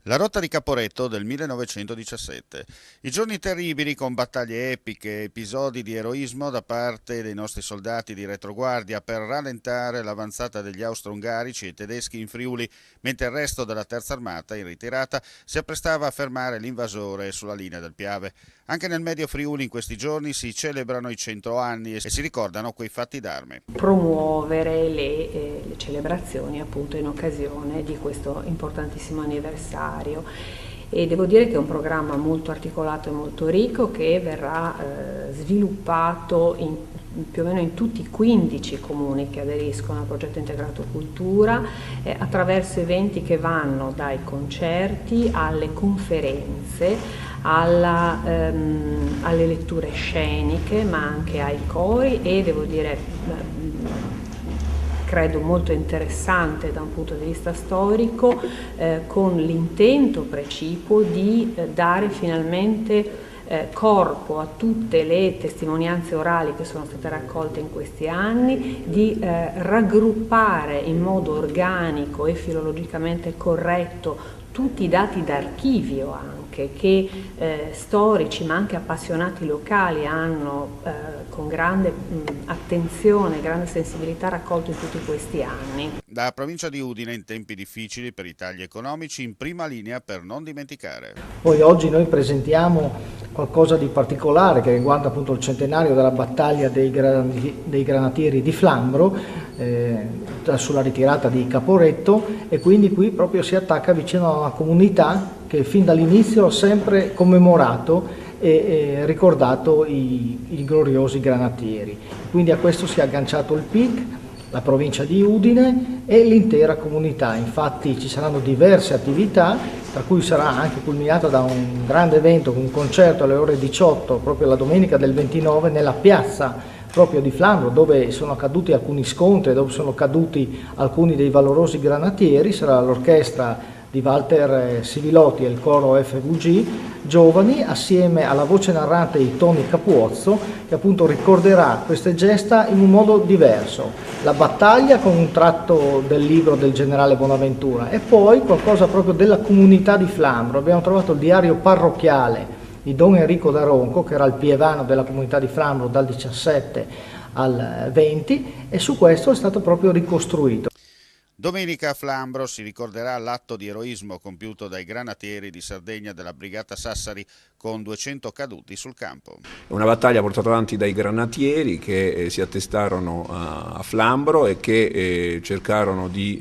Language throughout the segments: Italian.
La rotta di Caporetto del 1917. I giorni terribili con battaglie epiche, episodi di eroismo da parte dei nostri soldati di retroguardia per rallentare l'avanzata degli austro-ungarici e tedeschi in Friuli, mentre il resto della terza armata, in ritirata, si apprestava a fermare l'invasore sulla linea del Piave. Anche nel Medio Friuli in questi giorni si celebrano i 100 anni e si ricordano quei fatti d'arme. Promuovere le celebrazioni appunto in occasione di questo importantissimo anniversario. E devo dire che è un programma molto articolato e molto ricco che verrà sviluppato più o meno in tutti i 15 comuni che aderiscono al progetto integrato cultura, attraverso eventi che vanno dai concerti alle conferenze, alle letture sceniche, ma anche ai cori e devo dire credo molto interessante da un punto di vista storico, con l'intento precipuo di dare finalmente corpo a tutte le testimonianze orali che sono state raccolte in questi anni, di raggruppare in modo organico e filologicamente corretto tutti i dati d'archivio anche che storici ma anche appassionati locali hanno con grande attenzione, grande sensibilità raccolto in tutti questi anni. La provincia di Udine in tempi difficili per i tagli economici in prima linea per non dimenticare. Poi oggi noi presentiamo qualcosa di particolare che riguarda appunto il centenario della battaglia dei Granatieri di Flambro sulla ritirata di Caporetto, e quindi qui proprio si attacca vicino a una comunità che fin dall'inizio ha sempre commemorato e ricordato i gloriosi granatieri. Quindi a questo si è agganciato il PIC, la provincia di Udine e l'intera comunità. Infatti ci saranno diverse attività, tra cui sarà anche culminata da un grande evento, un concerto alle ore 18, proprio la domenica del 29, nella piazza proprio di Flambro, dove sono accaduti alcuni scontri, dove sono caduti alcuni dei valorosi granatieri. Sarà l'orchestra di Walter Sivilotti e il coro FVG Giovani, assieme alla voce narrante di Tony Capuozzo, che appunto ricorderà queste gesta in un modo diverso. La battaglia con un tratto del libro del generale Bonaventura e poi qualcosa proprio della comunità di Flambro. Abbiamo trovato il diario parrocchiale di Don Enrico da Ronco, che era il pievano della comunità di Flambro dal 17 al 20, e su questo è stato proprio ricostruito. Domenica a Flambro si ricorderà l'atto di eroismo compiuto dai granatieri di Sardegna della Brigata Sassari con 200 caduti sul campo. È una battaglia portata avanti dai granatieri che si attestarono a Flambro e che cercarono di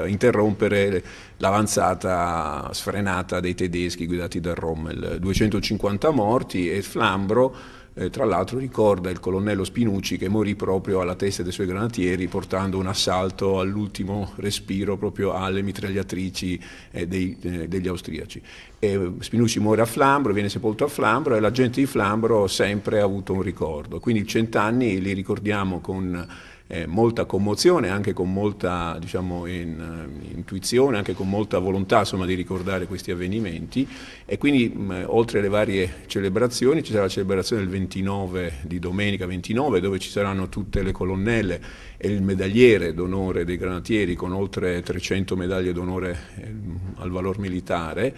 interrompere l'avanzata sfrenata dei tedeschi guidati da Rommel. 250 morti e Flambro tra l'altro ricorda il colonnello Spinucci che morì proprio alla testa dei suoi granatieri portando un assalto all'ultimo respiro proprio alle mitragliatrici degli austriaci. Spinucci muore a Flambro, viene sepolto a Flambro e la gente di Flambro sempre ha avuto un ricordo. Quindi i 100 anni li ricordiamo con molta commozione, anche con molta intuizione, anche con molta volontà insomma, di ricordare questi avvenimenti, e quindi oltre alle varie celebrazioni ci sarà la celebrazione del 29 di domenica 29 dove ci saranno tutte le colonnelle e il medagliere d'onore dei granatieri con oltre 300 medaglie d'onore al valor militare.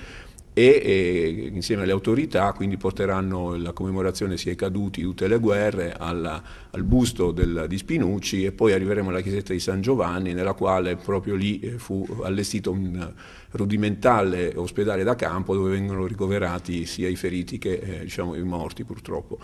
E insieme alle autorità quindi porteranno la commemorazione sia ai caduti di tutte le guerre al busto di Spinucci, e poi arriveremo alla chiesetta di San Giovanni nella quale proprio lì fu allestito un rudimentale ospedale da campo dove vengono ricoverati sia i feriti che i morti purtroppo.